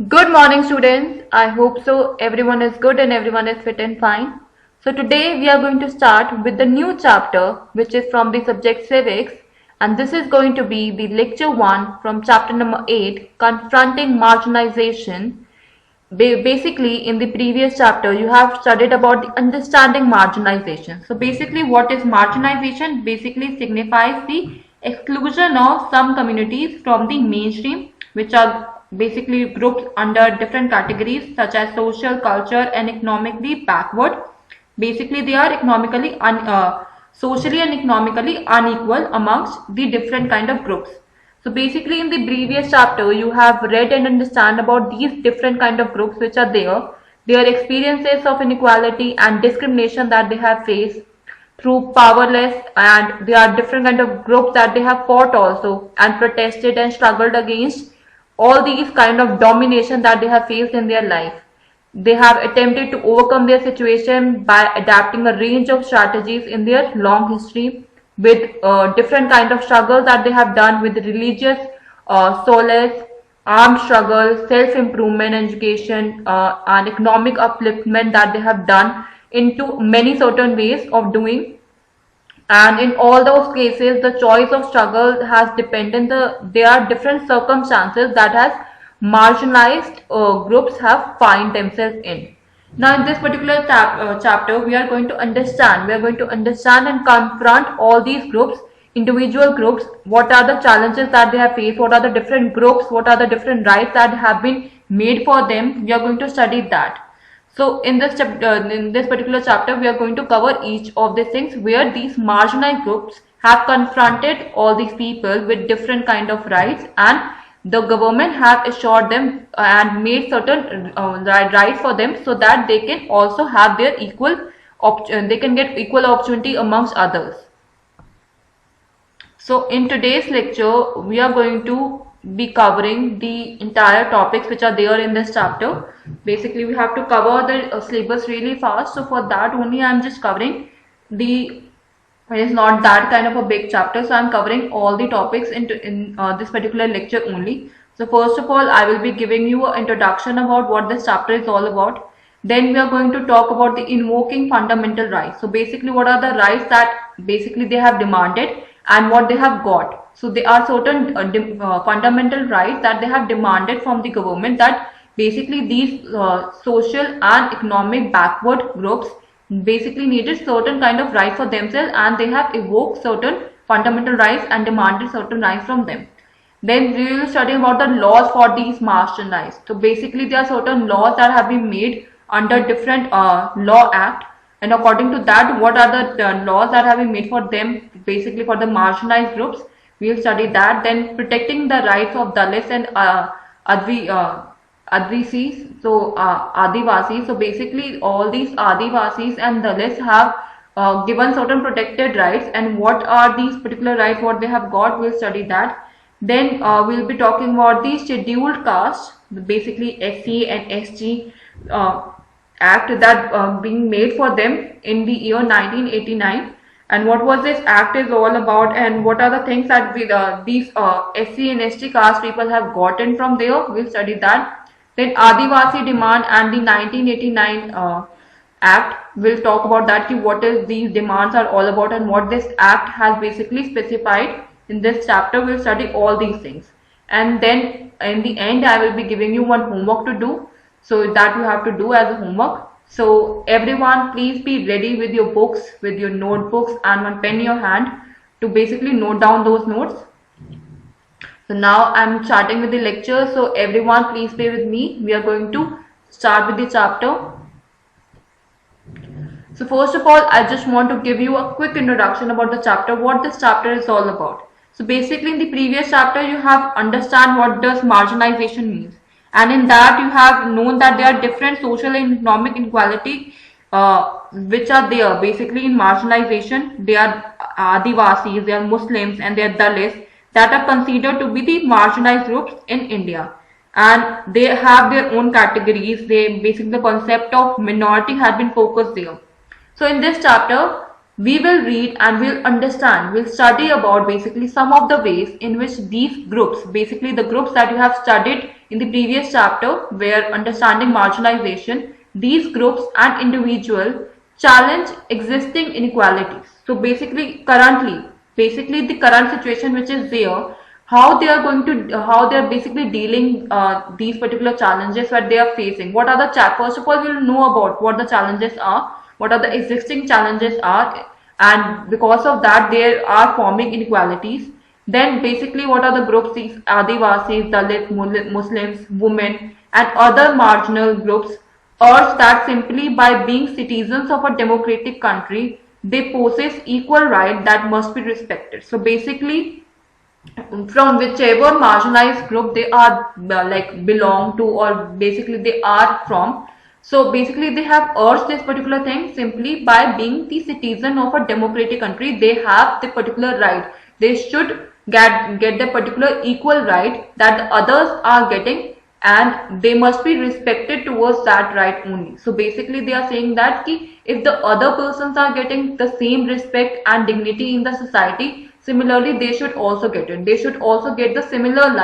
Good morning, students. I hope so. Everyone is good and everyone is fit and fine. So, today we are going to start with the new chapter, which is from the subject civics, and this is going to be the lecture 1 from chapter number 8, Confronting Marginalization. Basically, in the previous chapter, you have studied about the understanding marginalization. So, basically, what is marginalization? Basically, signifies the exclusion of some communities from the mainstream, which are basically grouped under different categories such as social, culture, and economically backward. Basically, they are socially and economically unequal amongst the different kind of groups. So basically in the previous chapter, you have read and understand about these different kind of groups which are there, their experiences of inequality and discrimination that they have faced through powerless, and there are different kind of groups that they have fought also and protested and struggled against all these kind of domination that they have faced in their life. They have attempted to overcome their situation by adapting a range of strategies in their long history with different kind of struggles that they have done with religious solace, armed struggle, self-improvement, education, and economic upliftment that they have done into many certain ways of doing. And in all those cases, the choice of struggle has dependent. There are different circumstances that has marginalized groups have find themselves in. Now, in this particular chapter, we are going to understand. We are going to understand and confront all these groups, individual groups. What are the challenges that they have faced? What are the different groups? What are the different rights that have been made for them? We are going to study that. So in this particular chapter, we are going to cover each of these things where these marginalized groups have confronted all these people with different kind of rights, and the government have assured them and made certain rights for them so that they can also have their they can get equal opportunity amongst others. So in today's lecture, we are going to be covering the entire topics which are there in this chapter. Basically, we have to cover the syllabus really fast. So for that only, I am just covering the. It is not that kind of a big chapter, so I am covering all the topics in this particular lecture only. So first of all, I will be giving you an introduction about what this chapter is all about. Then we are going to talk about the invoking fundamental rights. So basically, what are the rights that basically they have demanded and what they have got. So there are certain fundamental rights that they have demanded from the government, that basically these social and economic backward groups basically needed certain kind of rights for themselves, and they have evoked certain fundamental rights and demanded certain rights from them. Then we will study about the laws for these marginalized. So basically there are certain laws that have been made under different law act, and according to that, what are the laws that have been made for them, basically for the marginalized groups. We will study that. Then protecting the rights of Dalits and Advisis, so Adivasis. So basically all these Adivasis and Dalits have given certain protected rights, and what are these particular rights, what they have got, we'll study that. Then we'll be talking about the scheduled caste, basically SC and SG act that being made for them in the year 1989, and what was this act is all about, and what are the things that these SC and ST caste people have gotten from there. We'll study that. Then Adivasi demand and the 1989 act, we'll talk about that, what is these demands are all about and what this act has basically specified. In this chapter we'll study all these things, and then in the end I will be giving you one homework to do, so that you have to do as a homework. So everyone, please be ready with your books, with your notebooks and one pen in your hand to basically note down those notes. So now I'm starting with the lecture, so everyone please stay with me. We are going to start with the chapter. So first of all, I just want to give you a quick introduction about the chapter, what this chapter is all about. So basically in the previous chapter you have understand what does marginalization means, and in that you have known that there are different social and economic inequality which are there basically in marginalization. They are Adivasis, they are Muslims, and they are Dalits that are considered to be the marginalized groups in India, and they have their own categories. They basically, the concept of minority has been focused there. So in this chapter we will read and we'll understand, we'll study about basically some of the ways in which these groups, basically the groups that you have studied in the previous chapter, where understanding marginalization, these groups and individuals challenge existing inequalities. So basically the current situation which is there, how they are going to, how they are basically dealing these particular challenges that they are facing. What are the first of all, we'll know about what the challenges are, what are the existing challenges are, and because of that there are forming inequalities. Then basically what are the groups, these Adivasis, Dalit, Muslims, women and other marginal groups urge that simply by being citizens of a democratic country they possess equal right that must be respected. So basically from whichever marginalized group they are like belong to, or basically they are from, so basically they have urged this particular thing, simply by being the citizen of a democratic country they have the particular right, they should get the particular equal right that the others are getting, and they must be respected towards that right only. So basically they are saying that ki, if the other persons are getting the same respect and dignity in the society, similarly they should also get it, they should also get the similar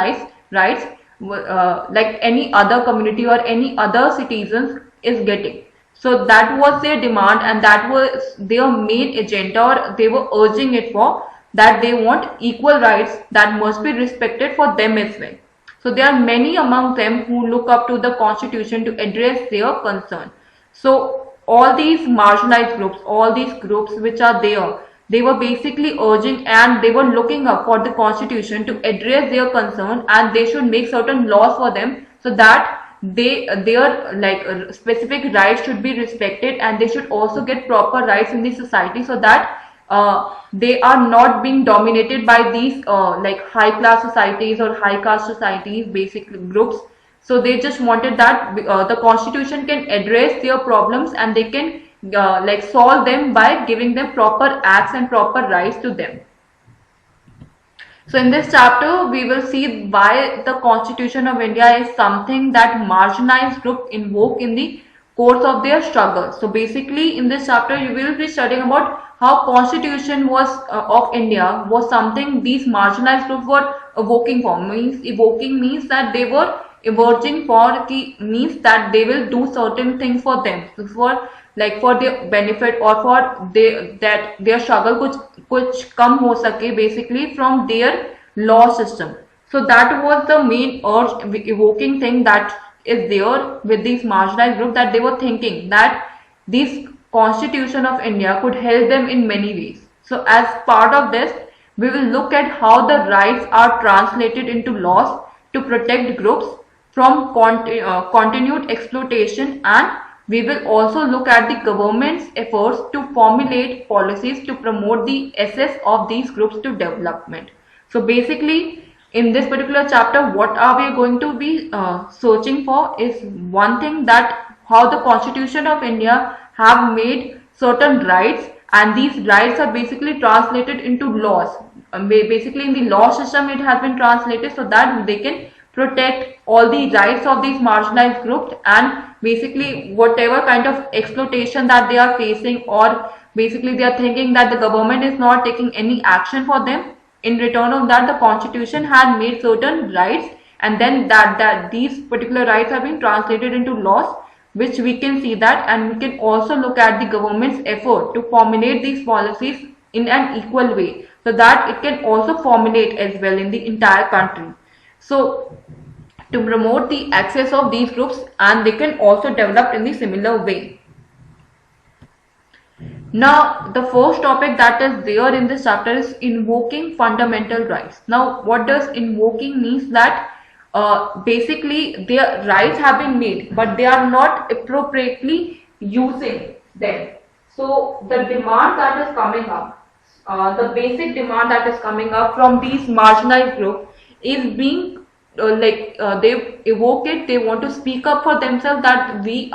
rights like any other community or any other citizens is getting. So that was their demand, and that was their main agenda, or they were urging it for, that they want equal rights that must be respected for them as well. So there are many among them who look up to the constitution to address their concern. So all these marginalized groups, all these groups which are there, they were basically urging and they were looking up for the constitution to address their concern, and they should make certain laws for them so that their like specific rights should be respected, and they should also get proper rights in the society, so that they are not being dominated by these like high class societies or high caste societies, basically groups. So they just wanted that the constitution can address their problems, and they can like solve them by giving them proper acts and proper rights to them. So in this chapter we will see why the Constitution of India is something that marginalized group invoke in the course of their struggle. So basically in this chapter you will be studying about how Constitution was of India was something these marginalized groups were evoking for. Evoking means that they were emerging for, means that they will do certain things for them, for like for their benefit, or for that their struggle कुछ कम हो सके basically from their law system. So that was the main urge, evoking thing that is there with these marginalized group, that they were thinking that this Constitution of India could help them in many ways. So as part of this, we will look at how the rights are translated into laws to protect groups from continued exploitation, and we will also look at the government's efforts to formulate policies to promote the access of these groups to development. So basically in this particular chapter what are we going to be searching for is one thing, that how the Constitution of India have made certain rights, and these rights are basically translated into laws. Basically in the law system it has been translated so that they can protect all the rights of these marginalized groups, and basically whatever kind of exploitation that they are facing, or basically they are thinking that the government is not taking any action for them, in return of that the Constitution had made certain rights, and then that these particular rights have been translated into laws, which we can see that. And we can also look at the government's effort to formulate these policies in an equal way, so that it can also formulate as well in the entire country. So to promote the access of these groups, and they can also develop in the similar way. Now the first topic that is there in this chapter is invoking fundamental rights. Now what does invoking means? That basically their rights have been made but they are not appropriately using them. So the demand that is coming up, the basic demand that is coming up from these marginalized groups is being they evoke it, they want to speak up for themselves, that we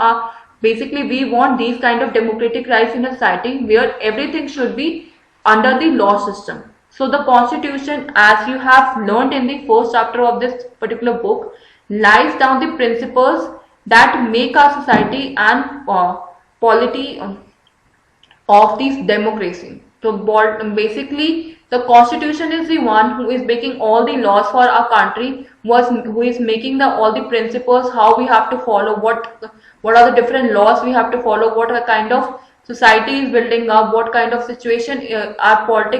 want these kind of democratic rights in a society where everything should be under the law system. So the Constitution, as you have learned in the first chapter of this particular book, lies down the principles that make our society and polity of this democracy. So basically The constitution is the one who is making all the laws for our country, who is making the all the principles, how we have to follow, what are the different laws we have to follow, what are kind of society is building up, what kind of situation our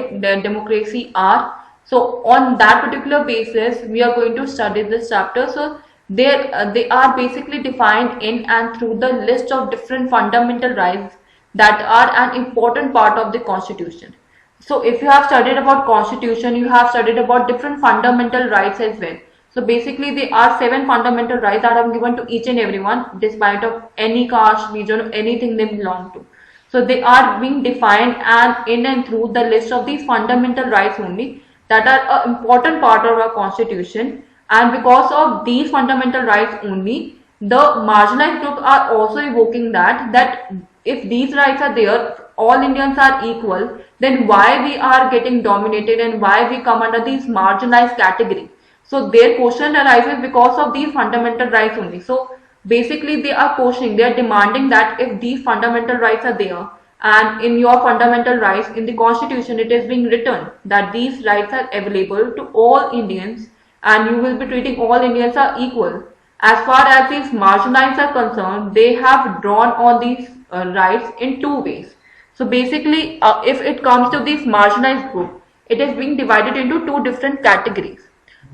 democracy are. So on that particular basis, we are going to study this chapter. So they are basically defined in and through the list of different fundamental rights that are an important part of the constitution. So if you have studied about constitution, you have studied about different fundamental rights as well. So basically there are 7 fundamental rights that are given to each and everyone, despite of any caste, region, or anything they belong to. So they are being defined and in and through the list of these fundamental rights only that are an important part of our constitution. And because of these fundamental rights only, the marginalized groups are also evoking that if these rights are there, all Indians are equal, then why we are getting dominated and why we come under these marginalized category. So their question arises because of these fundamental rights only. So basically they are questioning, they are demanding that if these fundamental rights are there, and in your fundamental rights in the constitution it is being written that these rights are available to all Indians and you will be treating all Indians are equal. As far as these marginalized are concerned, they have drawn on these rights in 2 ways. So basically, if it comes to this marginalized group, it is being divided into 2 different categories.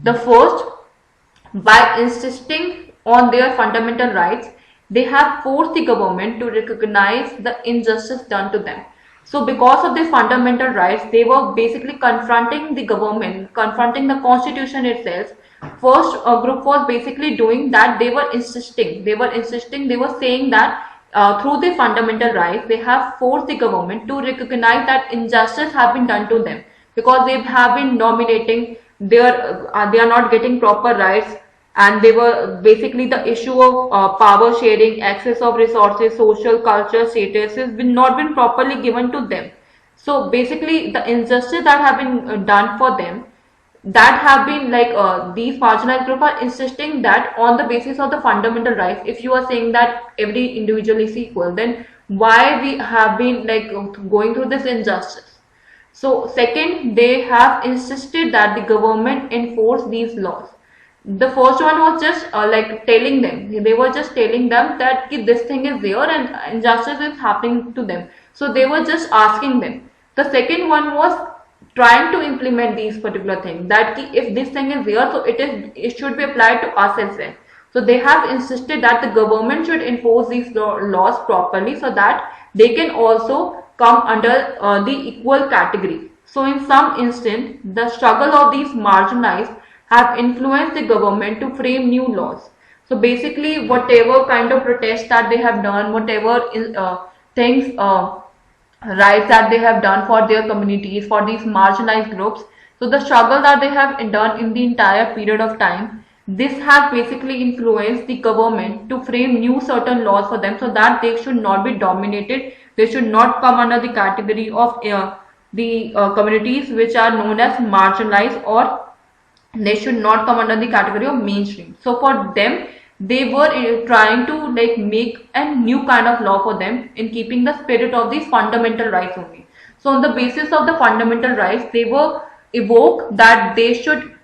The first, by insisting on their fundamental rights, they have forced the government to recognize the injustice done to them. So because of these fundamental rights, they were basically confronting the government, confronting the constitution itself. First group was basically doing that, they were saying that through the fundamental rights, they have forced the government to recognize that injustice have been done to them because they have been dominating their, they are not getting proper rights, and they were basically the issue of power sharing, access of resources, social culture status has been not been properly given to them. So basically the injustice that have been done for them, that have been like these marginalized group are insisting that on the basis of the fundamental rights, if you are saying that every individual is equal, then why we have been like going through this injustice. So second, they have insisted that the government enforce these laws. The first one was just like telling them, they were just telling them that this thing is there and injustice is happening to them. So they were just asking them. The second one was trying to implement these particular things, that if this thing is there, so it should be applied to us as well. So they have insisted that the government should enforce these laws properly so that they can also come under the equal category. So in some instance, the struggle of these marginalized have influenced the government to frame new laws. So basically whatever kind of protests that they have done, whatever things rights that they have done for their communities, for these marginalized groups, so the struggle that they have done in the entire period of time, this has basically influenced the government to frame new certain laws for them so that they should not be dominated, they should not come under the category of the communities which are known as marginalized, or they should not come under the category of mainstream. So for them, they were trying to like make a new kind of law for them in keeping the spirit of these fundamental rights only. So on the basis of the fundamental rights, they were evoked that they should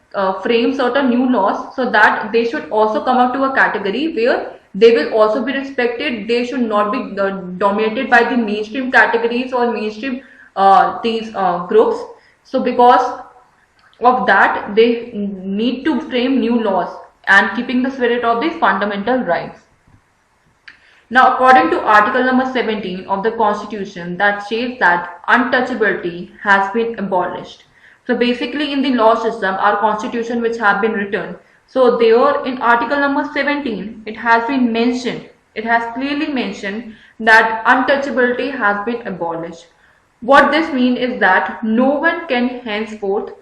frame certain new laws so that they should also come up to a category where they will also be respected. They should not be dominated by the mainstream categories or mainstream these groups. So because of that, they need to frame new laws and keeping the spirit of these fundamental rights. Now, according to Article number 17 of the Constitution, that states that untouchability has been abolished. So basically in the law system, our Constitution which have been written, so there in Article number 17, it has been mentioned, it has clearly mentioned that untouchability has been abolished. What this means is that no one can henceforth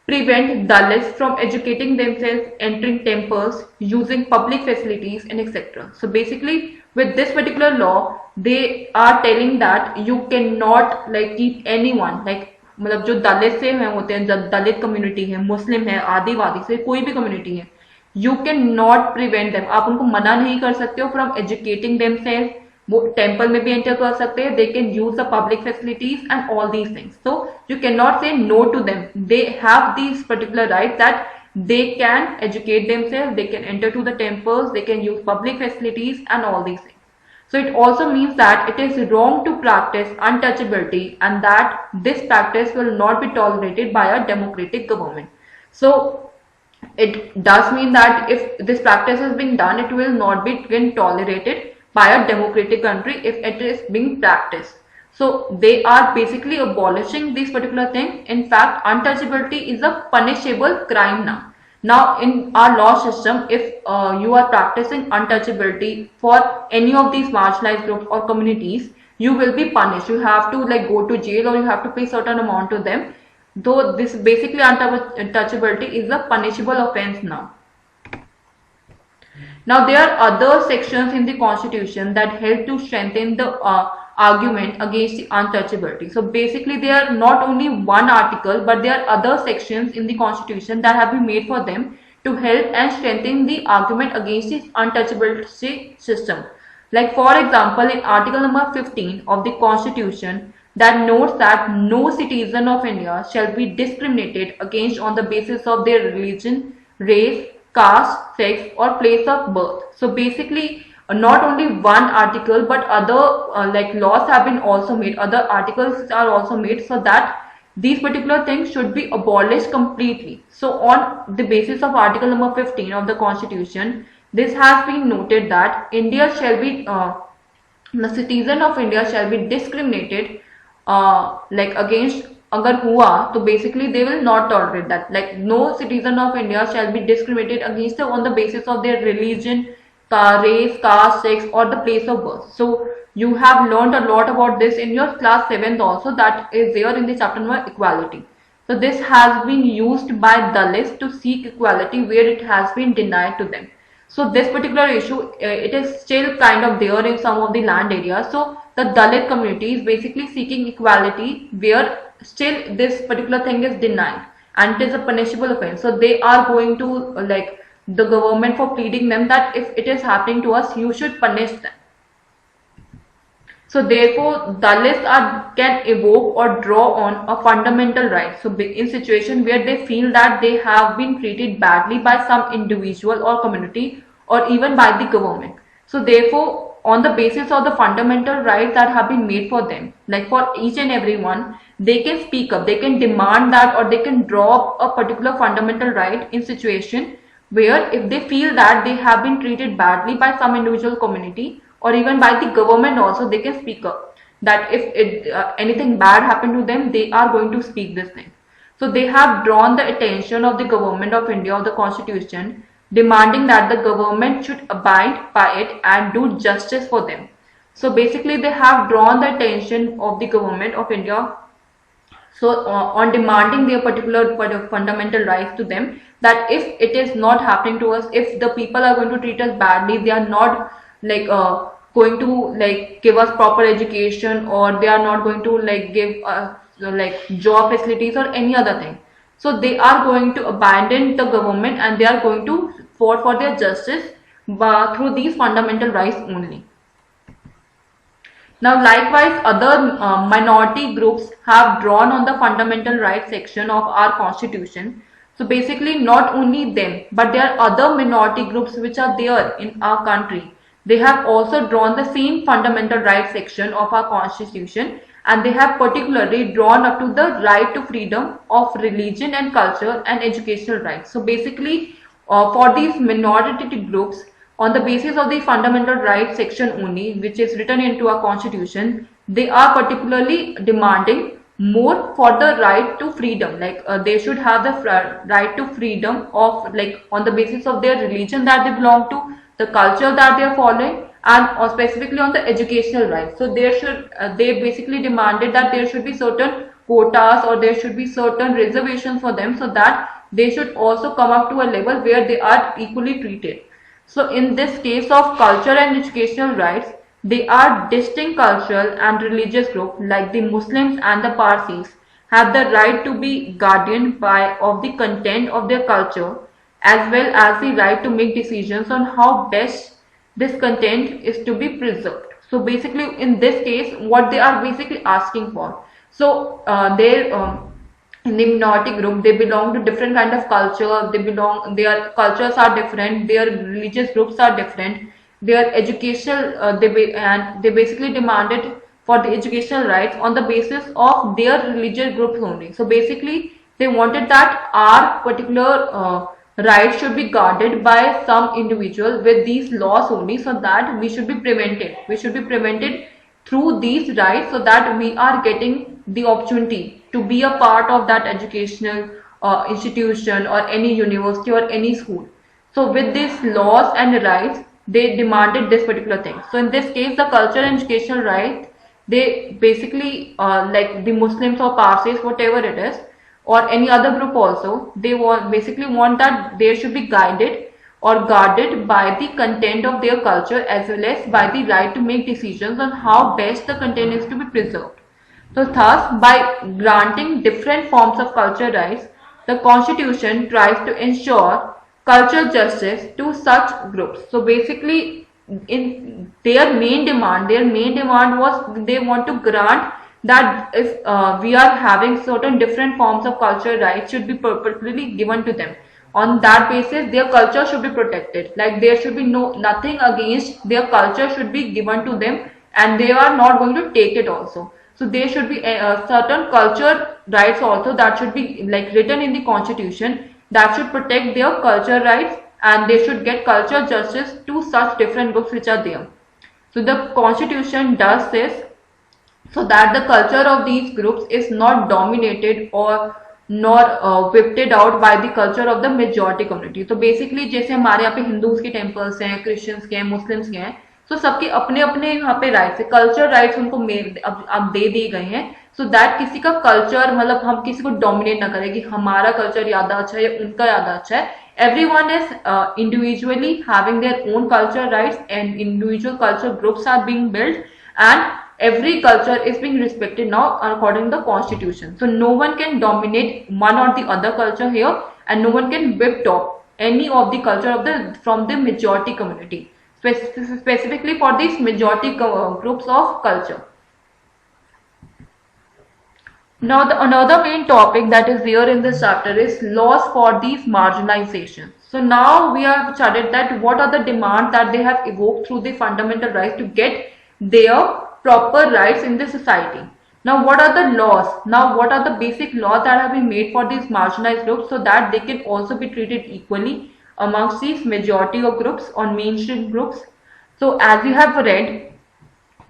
prevent Dalits from educating themselves, entering temples, using public facilities, and etc. So basically with this particular law, they are telling that you cannot like keep anyone, like मतलब जो दलित से हैं होते हैं, दलित community है, मुस्लिम है, आदिवासी से कोई भी कम्युनिटी है, you cannot prevent them, आप उनको मना नहीं कर सकते हो from educating themselves, वो टेम्पल में भी एंटर कर सकते हैं, they can use the public facilities and all these things. So you can not say no to them. They have this particular right that they can educate themselves, they can enter to the temples, they can use public facilities and all these things. So it also means that it is wrong to practice untouchability and that this practice will not be tolerated by a democratic government. So it does mean that if this practice is being done, it will not be tolerated by a democratic country if it is being practiced. So they are basically abolishing this particular thing. In fact, untouchability is a punishable crime now. Now in our law system, if you are practicing untouchability for any of these marginalized groups or communities, you will be punished. You have to like go to jail or you have to pay certain amount to them. Though this basically untouchability is a punishable offense now. Now there are other sections in the constitution that help to strengthen the argument against the untouchability. So basically there are not only one article, but there are other sections in the constitution that have been made for them to help and strengthen the argument against this untouchability system. Like for example, in article number 15 of the constitution that notes that no citizen of India shall be discriminated against on the basis of their religion, race, caste, sex or place of birth. So basically not only one article but other like laws have been also made, other articles are also made so that these particular things should be abolished completely. So on the basis of article number 15 of the constitution, this has been noted that India shall be the citizen of India shall be discriminated like against अगर हुआ तो basically they will not tolerate that. Like no citizen of India shall be discriminated against on the basis of their religion, race, caste, sex or the place of birth. So you have learned a lot about this in your class 7th also, that is there in the chapter number equality. So this has been used by Dalits to seek equality where it has been denied to them. So this particular issue, it is still kind of there in some of the land areas. So the Dalit community is basically seeking equality where still this particular thing is denied and it is a punishable offense. So they are going to like the government for pleading them that if it is happening to us, you should punish them. So therefore Dalits can evoke or draw on a fundamental right. So in situation where they feel that they have been treated badly by some individual or community or even by the government. So therefore on the basis of the fundamental rights that have been made for them, like for each and every one, they can speak up, they can demand that or they can draw up a particular fundamental right in situation where if they feel that they have been treated badly by some individual community or even by the government also, they can speak up that if anything bad happened to them, they are going to speak this thing. So they have drawn the attention of the government of India, of the constitution, demanding that the government should abide by it and do justice for them. So basically they have drawn the attention of the government of India, so on demanding their particular fundamental rights to them, that if it is not happening to us, if the people are going to treat us badly, they are not like going to like give us proper education or they are not going to like give us like job facilities or any other thing. So they are going to abandon the government and they are going to fight for their justice through these fundamental rights only. Now likewise other minority groups have drawn on the fundamental rights section of our constitution. So basically not only them, but there are other minority groups which are there in our country. They have also drawn the same fundamental rights section of our constitution, and they have particularly drawn up to the right to freedom of religion and culture and educational rights. So basically for these minority groups, on the basis of the fundamental rights section only, which is written into our constitution, they are particularly demanding more for the right to freedom. Like they should have the right to freedom of like on the basis of their religion that they belong to, the culture that they are following, and specifically on the educational rights. So there should they basically demanded that there should be certain quotas or there should be certain reservations for them, so that they should also come up to a level where they are equally treated. So in this case of culture and educational rights, they are distinct cultural and religious groups like the Muslims and the Parsis have the right to be guardian of the content of their culture, as well as the right to make decisions on how best this content is to be preserved. So basically in this case what they are basically asking for, so in the minority group they belong to different kind of culture, their cultures are different, their religious groups are different, their educational and they basically demanded for the educational rights on the basis of their religious groups only. So basically they wanted that our particular rights should be guarded by some individual with these laws only, so that we should be prevented through these rights, so that we are getting the opportunity to be a part of that educational institution or any university or any school. So with these laws and rights they demanded this particular thing. So in this case the cultural and educational right, they basically like the Muslims or Parsis, whatever it is, or any other group also, they basically want that they should be guided or guarded by the content of their culture, as well as by the right to make decisions on how best the content is to be preserved. So thus, by granting different forms of cultural rights, the constitution tries to ensure cultural justice to such groups. So basically in their main demand was they want to grant that if we are having certain different forms of cultural rights should be particularly given to them. On that basis their culture should be protected, like there should be nothing against their culture should be given to them, and they are not going to take it also. So there should be certain culture rights also that should be like written in the constitution, that should protect their culture rights, and they should get cultural justice to such different groups which are there. So the constitution does this so that the culture of these groups is not dominated or nor whipped out by the culture of the majority community. तो basically जैसे हमारे यहाँ पे Hindus के temples हैं, Christians के हैं, Muslims के हैं, तो सबके अपने अपने यहाँ पे राइट्स है, कल्चर राइट्स उनको अब दे दिए गए हैं, सो दैट किसी का कल्चर मतलब हम किसी को डोमिनेट ना करें कि हमारा कल्चर ज्यादा अच्छा है या उनका ज्यादा अच्छा है. Everyone is individually having their own culture rights, and individual culture groups are being built, and every culture is being respected now according to the constitution. So no one can dominate one or the other culture here, and no one can whip top any of the culture of the from the majority community, specifically for these majority groups of culture. Now another main topic that is there in this chapter is laws for these marginalizations. So now we have studied that what are the demands that they have evoked through the fundamental rights to get their proper rights in the society. Now what are the laws? Now what are the basic laws that have been made for these marginalized groups so that they can also be treated equally amongst these majority of groups or mainstream groups? So as you have read,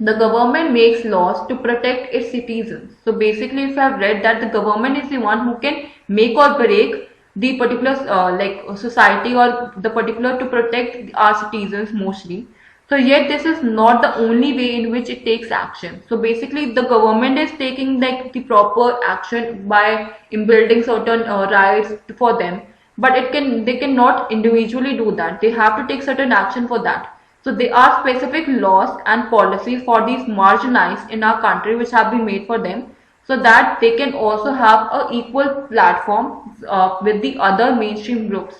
the government makes laws to protect its citizens. So basically if you have read that the government is the one who can make or break the particular like society or the particular to protect our citizens mostly. So yet this is not the only way in which it takes action. So basically the government is taking like the proper action by building certain rights for them, but they cannot individually do that. They have to take certain action for that. So there are specific laws and policies for these marginalized in our country which have been made for them, so that they can also have a equal platform with the other mainstream groups.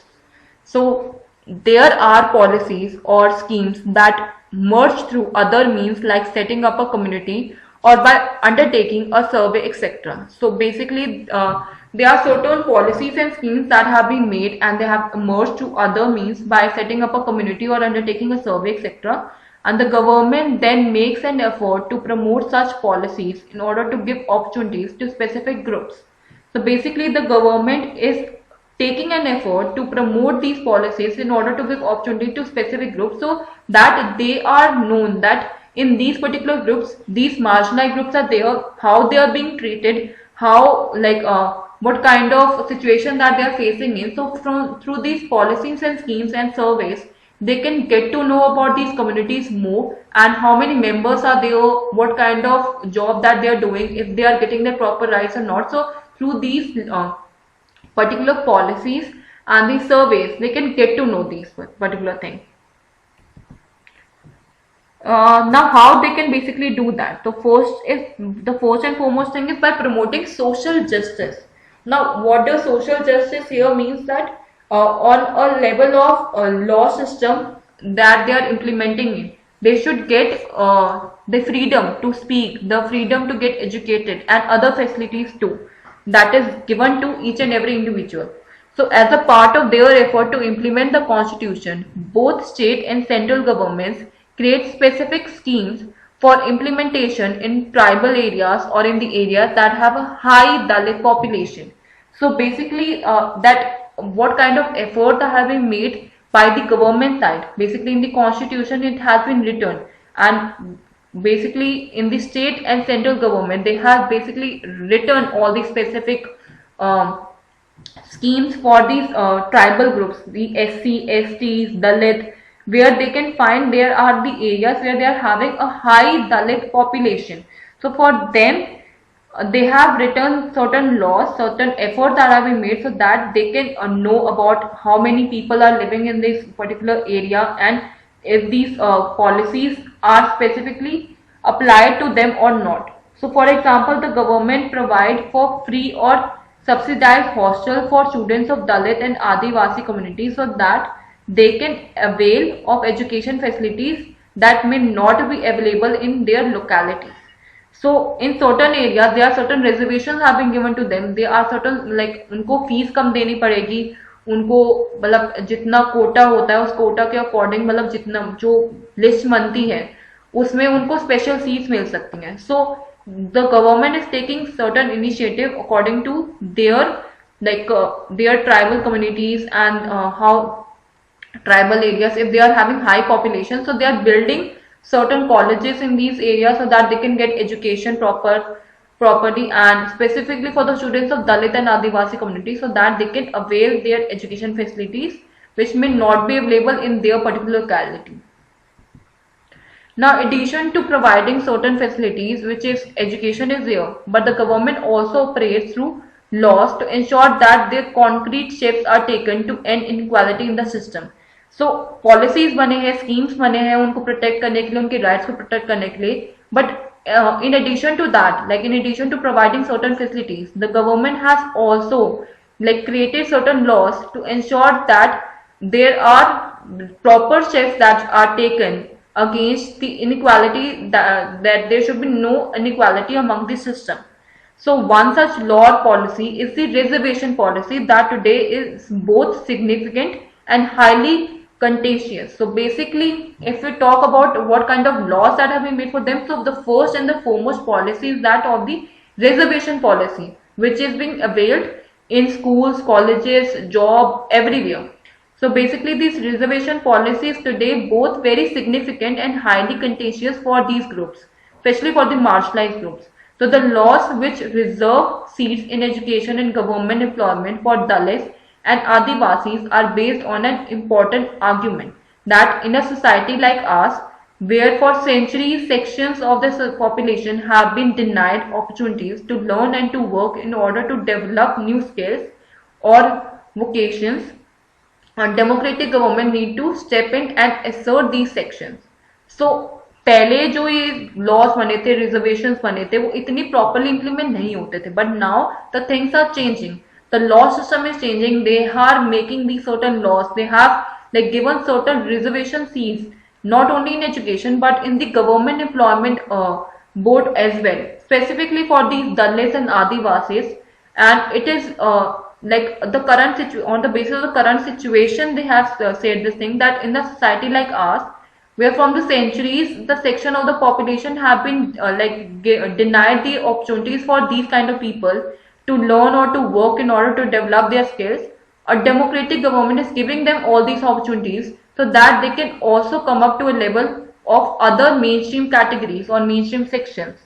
So there are policies or schemes that merge through other means like setting up a community or by undertaking a survey, etc. So basically there are certain policies and schemes that have been made and they have merged to other means by setting up a community or undertaking a survey, etc. And the government then makes an effort to promote such policies in order to give opportunities to specific groups. So basically the government is taking an effort to promote these policies in order to give opportunity to specific groups, so that they are known that in these particular groups, these marginalized groups are there, how they are being treated, how like what kind of situation that they are facing in. So through these policies and schemes and surveys, they can get to know about these communities more, and how many members are there, what kind of job that they are doing, if they are getting their proper rights or not. So through these particular policies and these surveys, they can get to know these particular things. Now how they can basically do that? The first and foremost thing is by promoting social justice. Now what does social justice here means? That on a level of law system that they are implementing in. they should get the freedom to speak, the freedom to get educated, and other facilities too, that is given to each and every individual. So as a part of their effort to implement the constitution, both state and central governments create specific schemes for implementation in tribal areas or in the areas that have a high Dalit population. So basically, that what kind of effort have been made by the government side. Basically, in the constitution, it has been written, and basically in the state and central government, they have basically written all the specific um, schemes for these tribal groups, the SC, STs, Dalit, where they can find there are the areas where they are having a high Dalit population. So for them, they have written certain laws, certain efforts that have been made so that they can know about how many people are living in this particular area, and if these policies are specifically applied to them or not. So for example, the government provide for free or subsidized hostel for students of Dalit and Adivasi communities so that they can avail of education facilities that may not be available in their localities. So in certain areas there are certain reservations have been given to them. There are certain like उनको fees कम देनी पड़ेगी, उनको मतलब जितना कोटा होता है उस कोटा के अकॉर्डिंग मतलब जितना जो लिस्ट बनती है उसमें उनको स्पेशल सीट्स मिल सकती हैं. So the government is taking certain initiative according to their their tribal communities and how tribal areas, if they are having high population, so they are building certain colleges in these areas so that they can get education properly, and specifically for the students of Dalit and Adivasi communities so that they can avail their education facilities which may not be available in their particular locality. Now, addition to providing certain facilities, which is education is there, but the government also operates through laws to ensure that their concrete steps are taken to end inequality in the system. So policies बने हैं, schemes बने हैं उनको protect करने के लिए, उनके rights को protect करने के लिए, but in addition to that, like in addition to providing certain facilities, the government has also like created certain laws to ensure that there are proper steps that are taken against the inequality, that there should be no inequality among the system. So one such law or policy is the reservation policy that today is both significant and highly contentious. So basically, if we talk about what kind of laws that have been made for them, so the first and the foremost policy is that of the reservation policy, which is being availed in schools, colleges, job, everywhere. So basically, these reservation policies today both very significant and highly contentious for these groups, especially for the marginalized groups. So the laws which reserve seats in education and government employment for Dalits and Adivasis are based on an important argument that in a society like ours, where for centuries sections of the population have been denied opportunities to learn and to work in order to develop new skills or vocations, a democratic government need to step in and assert these sections. So पहले जो ये laws बने थे, reservations बने थे, वो इतनी properly implement नहीं होते थे, but now the things are changing, the law system is changing. They are making these certain laws. They have like given certain reservation seats not only in education but in the government employment board as well, specifically for these Dalits and Adivasis. And it is like the current on the basis of the current situation, they have said this thing that in a society like ours, where from the centuries the section of the population have been denied the opportunities for these kind of people to learn or to work in order to develop their skills, a democratic government is giving them all these opportunities so that they can also come up to a level of other mainstream categories or mainstream sections.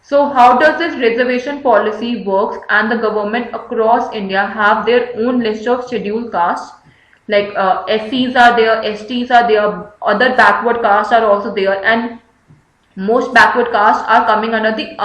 So how does this reservation policy works? And the government across India have their own list of scheduled castes, like SCs are there, STs are there, other backward castes are also there, and most backward castes are coming under the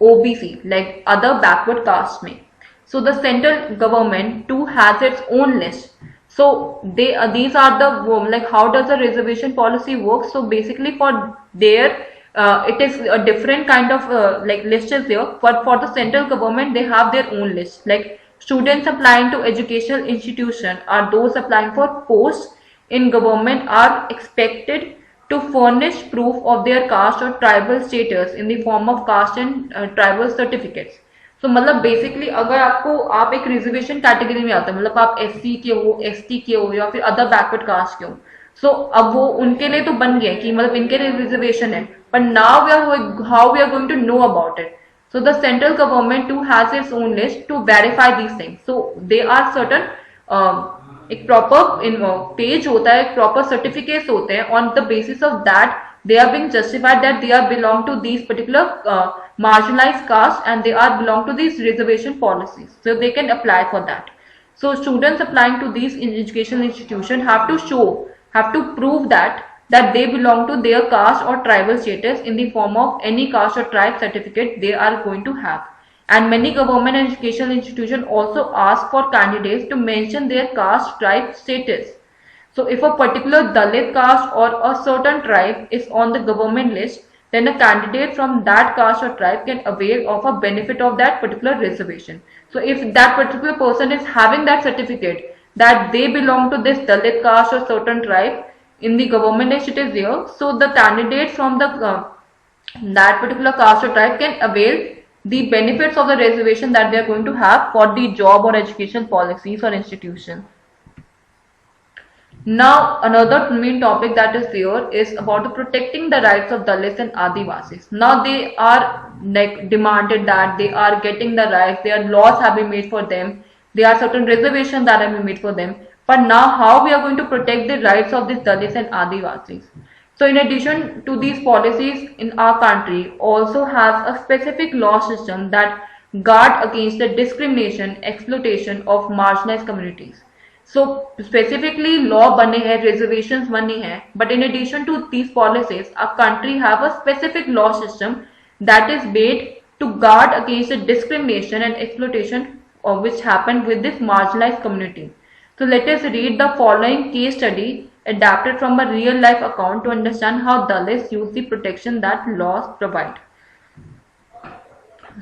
OBC, like other backward castes may. So the central government too has its own list. So they these are the like how does the reservation policy work? So basically for their it is a different kind of like list is there, but for the central government they have their own list. Like students applying to educational institution or those applying for posts in government are expected to furnish proof of their caste or tribal status in the form of caste and tribal certificates. So मतलब basically अगर आपको आप एक reservation category में आते हैं, मतलब आप SC के हो, ST के हो या फिर अदर बैकवर्ड कास्ट के हो, सो अब वो उनके लिए तो बन गया कि मतलब इनके लिए रिजर्वेशन है, but now how we are going to know about it. So the central government too has its own list to verify these things. So they are certain एक प्रॉपर पेज होता है, एक प्रॉपर सर्टिफिकेट्स होते हैं, on the basis of that they are being justified that they are belong to these particular marginalized caste and they are belong to these reservation policies, so they can apply for that. So students applying to these educational institution have to prove that they belong to their caste or tribal status in the form of any caste or tribe certificate they are going to have. And many government and educational institutions also ask for candidates to mention their caste tribe status. So if a particular Dalit caste or a certain tribe is on the government list, then a candidate from that caste or tribe can avail of a benefit of that particular reservation. So if that particular person is having that certificate that they belong to this Dalit caste or certain tribe in the government list, it is there, so the candidates from the that particular caste or tribe can avail the benefits of the reservation that they are going to have for the job or education policies or institution. Now another main topic that is there is about protecting the rights of Dalits and Adivasis. Now they are like demanded that they are getting the rights, their laws have been made for them, there are certain reservations that have been made for them, but now how we are going to protect the rights of these Dalits and Adivasis? So in addition to these policies in our country also has a specific law system that guard against the discrimination, exploitation of marginalized communities. So specifically law bane hai, reservations bane hai, but in addition to these policies, our country have a specific law system that is made to guard against the discrimination and exploitation which happened with this marginalized community. So let us read the following case study adapted from a real life account to understand how Dalits use the protection that laws provide.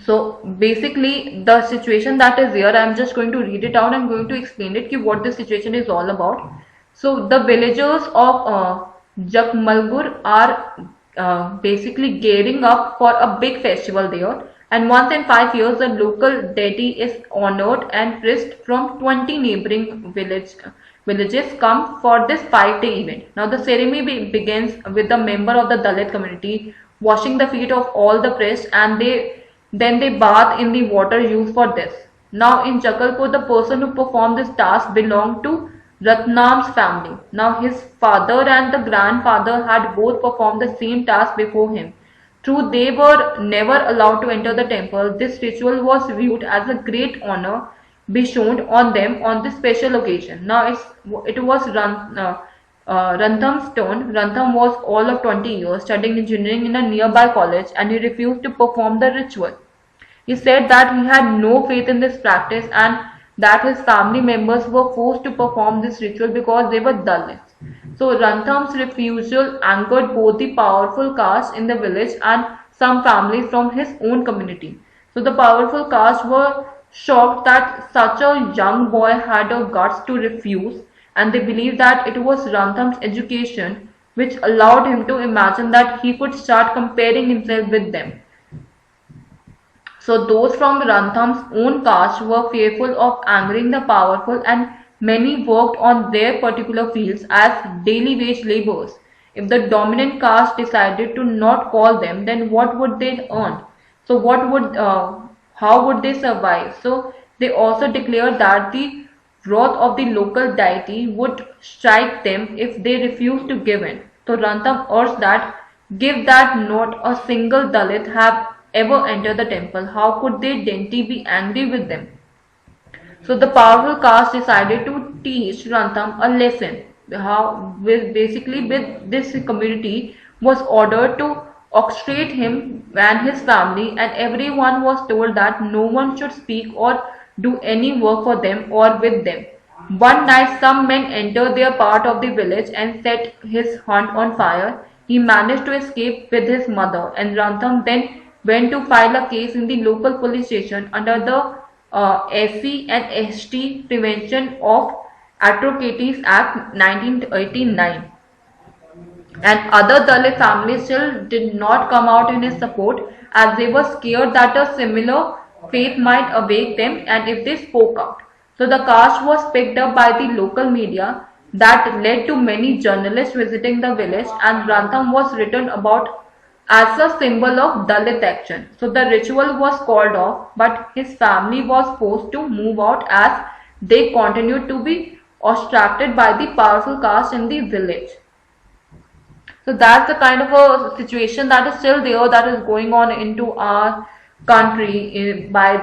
So basically the situation that is here, I am just going to read it out and going to explain it what the situation is all about. So the villagers of Jakmalgur are basically gearing up for a big festival there, and once in 5 years the local deity is honored and priests from 20 neighboring villages come for this 5-day event. Now the ceremony begins with the member of the Dalit community washing the feet of all the priests, and then they bath in the water used for this. Now in Jakalpur, the person who performed this task belonged to Ratnam's family. Now his father and the grandfather had both performed the same task before him. Though they were never allowed to enter the temple, this ritual was viewed as a great honor bestowed on them on this special occasion. Now it was Rantham's turn. Rantham was all of 20 years studying engineering in a nearby college, and he refused to perform the ritual. He said that he had no faith in this practice and that his family members were forced to perform this ritual because they were Dalits. So Rantham's refusal angered both the powerful caste in the village and some families from his own community. So the powerful caste were shocked that such a young boy had the guts to refuse, and they believed that it was Rantham's education which allowed him to imagine that he could start comparing himself with them. So those from Rantham's own caste were fearful of angering the powerful, and many worked on their particular fields as daily wage laborers. If the dominant caste decided to not call them, then what would they earn? So how would they survive? So they also declared that the wrath of the local deity would strike them if they refused to give in. So Rantham urged that give that not a single Dalit have ever entered the temple. How could their deity be angry with them? So the powerful caste decided to teach Rantham a lesson. With this community was ordered to orchestrate him and his family, and everyone was told that no one should speak or do any work for them or with them. One night some men entered their part of the village and set his hut on fire. He managed to escape with his mother, and Rantham then went to file a case in the local police station under the SC and ST Prevention of Atrocities Act 1989. and other Dalit families still did not come out in his support as they were scared that a similar fate might await them and if they spoke out. So the caste was picked up by the local media that led to many journalists visiting the village and Rantham was written about as a symbol of Dalit action. So the ritual was called off but his family was forced to move out as they continued to be ostracted by the powerful caste in the village. So that's the kind of a situation that is still there that is going on into our country by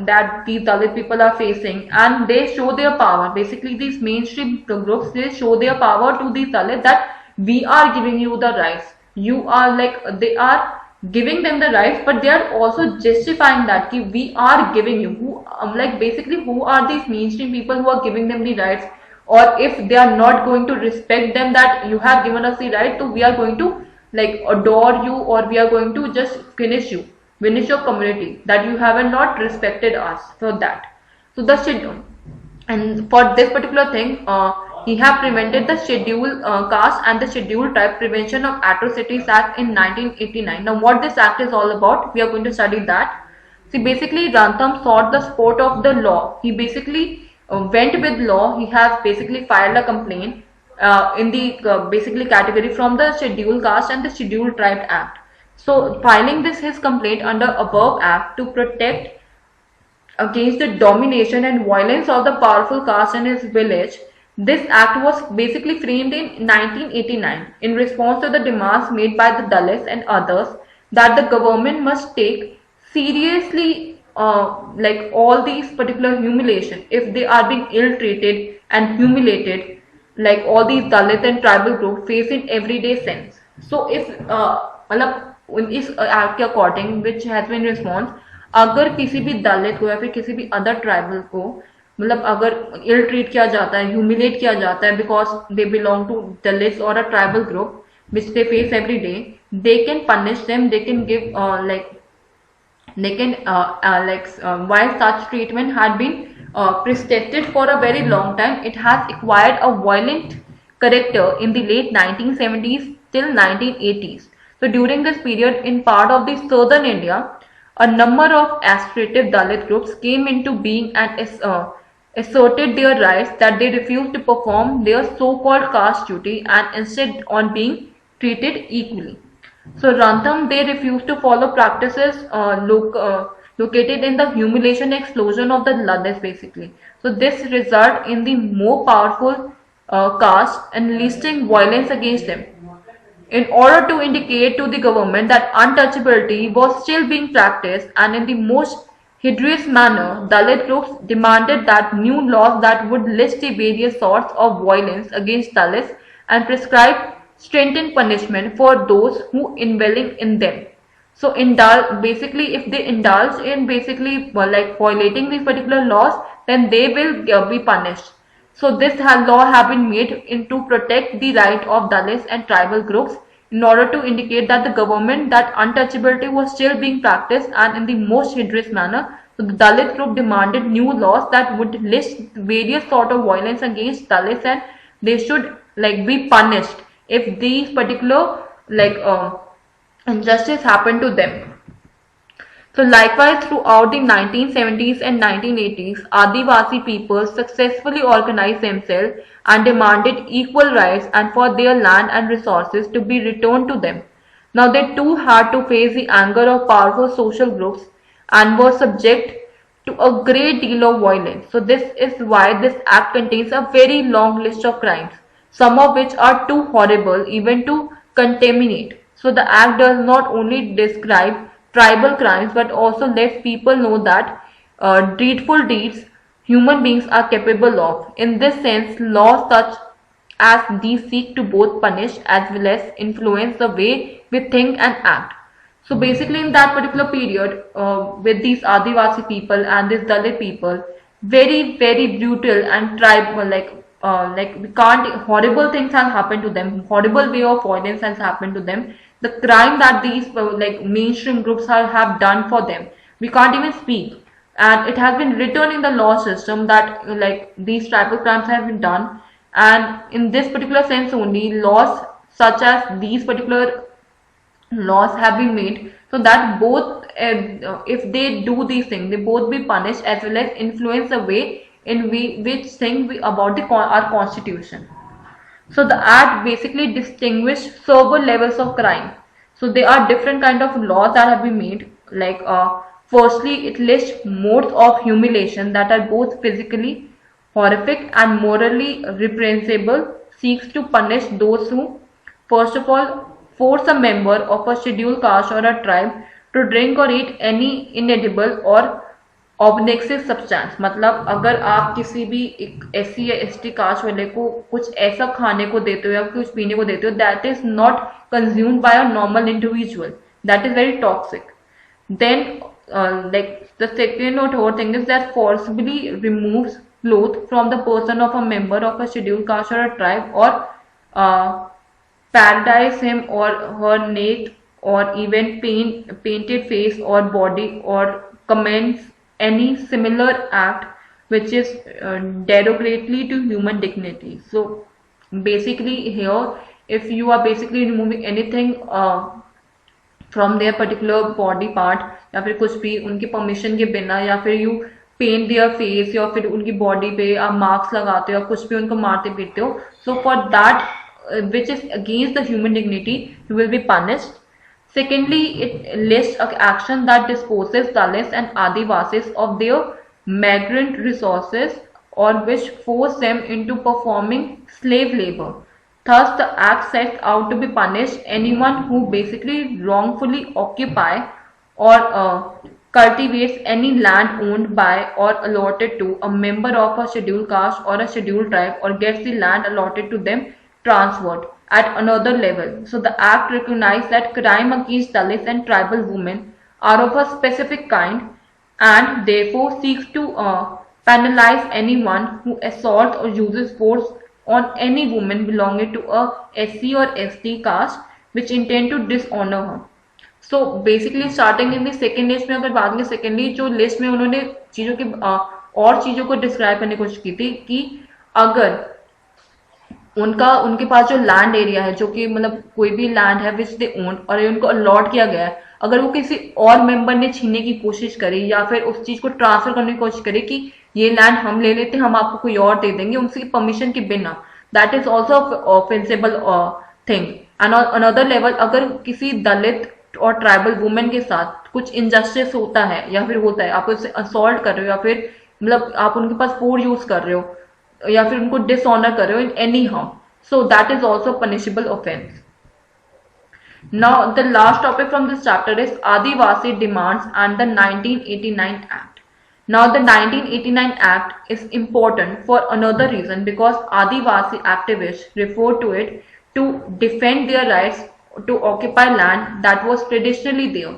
that these Dalit people are facing, and they show their power. Basically, these mainstream groups, they show their power to these Dalit that we are giving you the rights. You are like they are giving them the rights, but they are also justifying that ki we are giving you. Who like basically who are these mainstream people who are giving them the rights? Or if they are not going to respect them that you have given us the right, so we are going to like adore you or we are going to just finish your community that you haven't not respected us for that. So the schedule, and for this particular thing he have prevented the schedule caste and the scheduled tribe prevention of atrocities act in 1989. Now what this act is all about, we are going to study that. See, basically Rantham sought the support of the law. He basically went with law. He has basically filed a complaint in the basically category from the Scheduled Caste and the Scheduled Tribe Act. So filing this his complaint under above act to protect against the domination and violence of the powerful caste in his village. This act was basically framed in 1989 in response to the demands made by the Dalits and others that the government must take seriously like all these particular humiliation if they are being ill treated and humiliated, like all these Dalit and tribal groups face in everyday sense. So if मतलब इस act के according which has been response, अगर किसी भी दलित को या फिर किसी भी अदर ट्राइबल को मतलब अगर इल ट्रीट किया जाता है, ह्यूमिलेट किया जाता है because they belong to Dalits और a tribal group which they face every day, they can punish them, they can give while such treatment had been prescribed for a very long time, it has acquired a violent character in the late 1970s till 1980s. So during this period, in part of the southern India, a number of aspirative Dalit groups came into being and asserted their rights that they refused to perform their so-called caste duty and instead on being treated equally. So Rantham, they refused to follow practices located in the humiliation explosion of the Dalits basically. So this result in the more powerful caste enlisting violence against them. In order to indicate to the government that untouchability was still being practiced and in the most hideous manner, Dalit groups demanded that new laws that would list the various sorts of violence against Dalits and prescribe stringent punishment for those who indulge in them. So basically if they indulge in basically like violating these particular laws, then they will be punished. So this law have been made to protect the right of Dalits and tribal groups in order to indicate that the government that untouchability was still being practiced and in the most hideous manner. So the Dalit group demanded new laws that would list various sort of violence against Dalits and they should like be punished if these particular like injustice happened to them. So likewise throughout the 1970s and 1980s, Adivasi peoples successfully organized themselves and demanded equal rights and for their land and resources to be returned to them. Now they too had to face the anger of powerful social groups and were subject to a great deal of violence. So this is why this act contains a very long list of crimes, some of which are too horrible even to contaminate. So the act does not only describe tribal crimes but also lets people know that dreadful deeds human beings are capable of. In this sense, laws such as these seek to both punish as well as influence the way we think and act. So basically in that particular period with these Adivasi people and these Dalit people, very very brutal and tribal like we can't, horrible things have happened to them, horrible way of violence has happened to them. The crime that these like mainstream groups have done for them, we can't even speak. And it has been written in the law system that like these tribal crimes have been done, and in this particular sense only laws such as these particular laws have been made, so that both if they do these things, they both be punished as well as influence the way in which think we about our constitution. So the act basically distinguish several levels of crime. So there are different kind of laws that have been made. Like firstly, it lists modes of humiliation that are both physically horrific and morally reprehensible. Seeks to punish those who, first of all, force a member of a scheduled caste or a tribe to drink or eat any inedible or objective substance, मतलब अगर आप किसी भी एक SC या ST caste वाले को कुछ ऐसा खाने को देते हो या कुछ पीने को देते हो that is not consumed by a normal individual, that is very toxic, then like the second or third thing is that forcibly removes clothes from the person of a member of a scheduled caste or a tribe, or paradise him or her naked or even painted face or body, or comments any similar act which is derogatory to human dignity. So basically here, if you are basically removing anything from their particular body part, या फिर कुछ भी उनकी permission के बिना, या फिर you paint their face, या फिर उनकी बॉडी पे आप मार्क्स लगाते हो या कुछ भी उनको मारते पीटते हो, so for that which is against the human dignity you will be punished. Secondly, it lists an action that disposes Dalits and Adivasis of their migrant resources or which force them into performing slave labor. Thus, the act sets out to be punished anyone who basically wrongfully occupy or cultivates any land owned by or allotted to a member of a scheduled caste or a scheduled tribe, or gets the land allotted to them transferred at another level. So the act recognizes that crime against Dalits and tribal women are of a specific kind, and therefore seeks to penalize anyone who assaults or uses force on any woman belonging to a SC or ST caste which intend to dishonor her. So basically starting in the second list में अगर बात करें, secondly जो list में उन्होंने चीजों की और चीजों को डिस्क्राइब करने की कोशिश की थी कि अगर उनके पास जो लैंड एरिया है, जो कि मतलब कोई भी लैंड है विच दे ओन और उनको अलॉट किया गया है, अगर वो किसी और मेंबर ने छीनने की कोशिश करी या फिर उस चीज को ट्रांसफर करने की कोशिश करी कि ये लैंड हम ले लेते हैं, हम आपको कोई और दे देंगे उनकी परमिशन के बिना, that is also offensable thing. And another level, अगर किसी दलित और ट्राइबल वुमेन के साथ कुछ इनजस्टिस होता है या फिर होता है, आप उसे असॉल्ट कर रहे हो या फिर मतलब आप उनके पास फोर्स यूज कर रहे हो या फिर उनको डिसऑनर कर रहे हो in any how, so that is also punishable offence. Now the last topic from this chapter is Adivasi demands and the 1989 act. Now the 1989 act is important for another reason because Adivasi activists refer to it to defend their rights to occupy land that was traditionally there.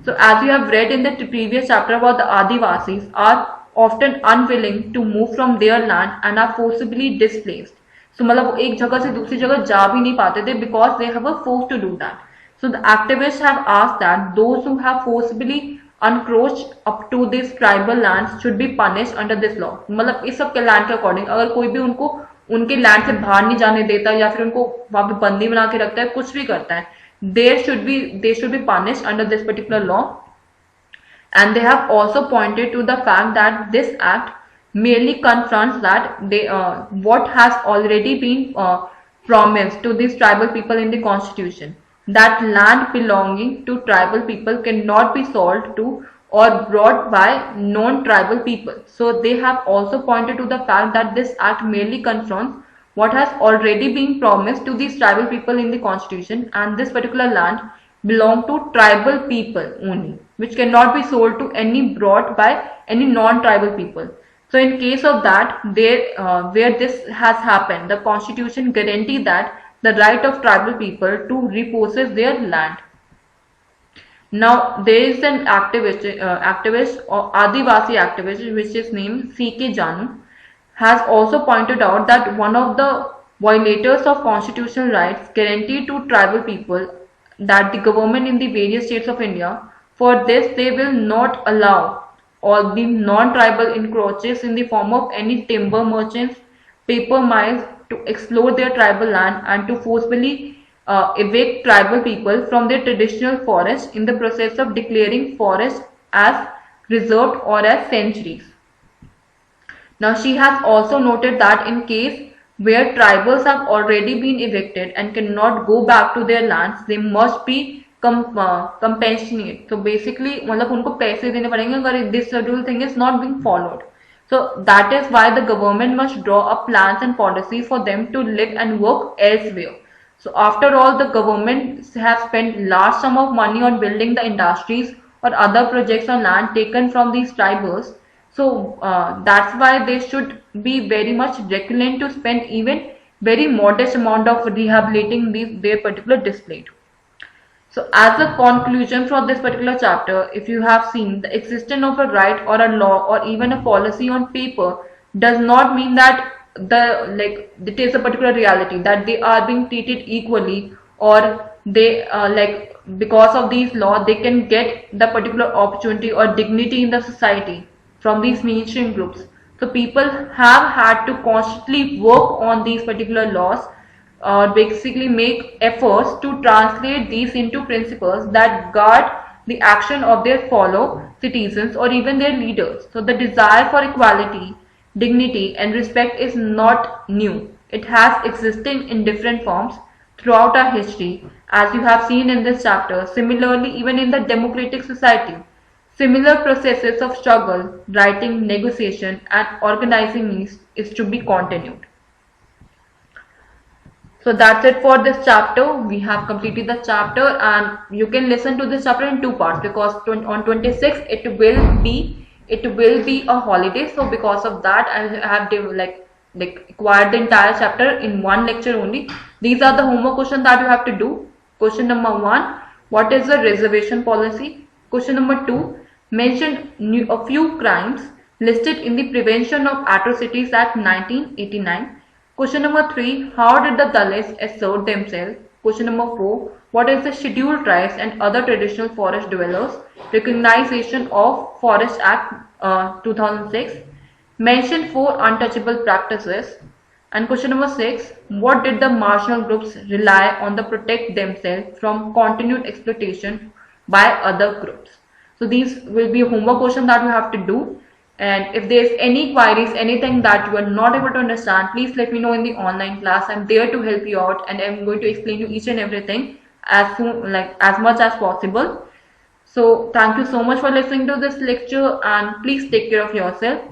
So as you have read in the previous chapter about the Adivasis are often unwilling to move from their land and are forcibly displaced. So मतलब वो एक जगह से दूसरी जगह जा भी नहीं पाते थे because they have a force to do that. So the activists have asked that those who have forcibly encroached up to these tribal lands should be punished under this law. मतलब इस सब के लैंड के according अगर कोई भी उनको उनके लैंड से बाहर नहीं जाने देता या फिर उनको वहां पे बंदी बना के रखता है, कुछ भी करता है, they should be punished under this particular law. And they have also pointed to the fact that this act merely confronts that what has already been promised to these tribal people in the constitution, that land belonging to tribal people cannot be sold to or brought by non-tribal people. So they have also pointed to the fact that this act merely confronts what has already been promised to these tribal people in the constitution, and this particular land belong to tribal people only, which cannot be sold to any brought by any non-tribal people. So in case of that, where this has happened, the constitution guarantees that the right of tribal people to repossess their land. Now there is an activist or Adivasi activist which is named C.K. Janu, has also pointed out that one of the violators of constitutional rights guaranteed to tribal people that the government in the various states of India, for this they will not allow all the non-tribal encroaches in the form of any timber merchants, paper mills to explore their tribal land and to forcibly evict tribal people from their traditional forest in the process of declaring forest as reserved or as sanctuaries. Now she has also noted that in case where tribals have already been evicted and cannot go back to their lands, they must be compassionate. So basically, मतलब उनको पैसे देने पड़ेंगे अगर this schedule thing is not being followed. So that is why the government must draw up plans and policies for them to live and work elsewhere. So after all, the government has spent large sum of money on building the industries or other projects on land taken from these tribals. So that's why they should be very much reckoned to spend even very modest amount of rehabilitating their particular displaced. So as a conclusion for this particular chapter, if you have seen, the existence of a right or a law or even a policy on paper does not mean that it is a particular reality that they are being treated equally, or they because of these laws they can get the particular opportunity or dignity in the society from these mainstream groups. So people have had to constantly work on these particular laws, basically make efforts to translate these into principles that guard the action of their fellow citizens or even their leaders. So the desire for equality, dignity and respect is not new. It has existed in different forms throughout our history, as you have seen in this chapter. Similarly, even in the democratic society, similar processes of struggle, writing, negotiation and organizing is to be continued. So that's it for this chapter. We have completed the chapter, and you can listen to this chapter in two parts because on 26th it will be a holiday. So because of that, I have acquired the entire chapter in one lecture only. These are the homework questions that you have to do. Question number 1: what is the reservation policy? Question number 2: mention a few crimes listed in the Prevention of Atrocities Act 1989. Question number 3: how did the Dalits assert themselves? Question number 4: what is the Scheduled Tribes and other traditional forest dwellers recognition of Forest Act 2006? Mention 4 untouchable practices. And question number 6: what did the marginal groups rely on to protect themselves from continued exploitation by other groups? So these will be homework questions that you have to do. And if there's any queries, anything that you are not able to understand, please let me know in the online class. I'm there to help you out, and I'm going to explain you each and everything as much as possible. So thank you so much for listening to this lecture, and please take care of yourself.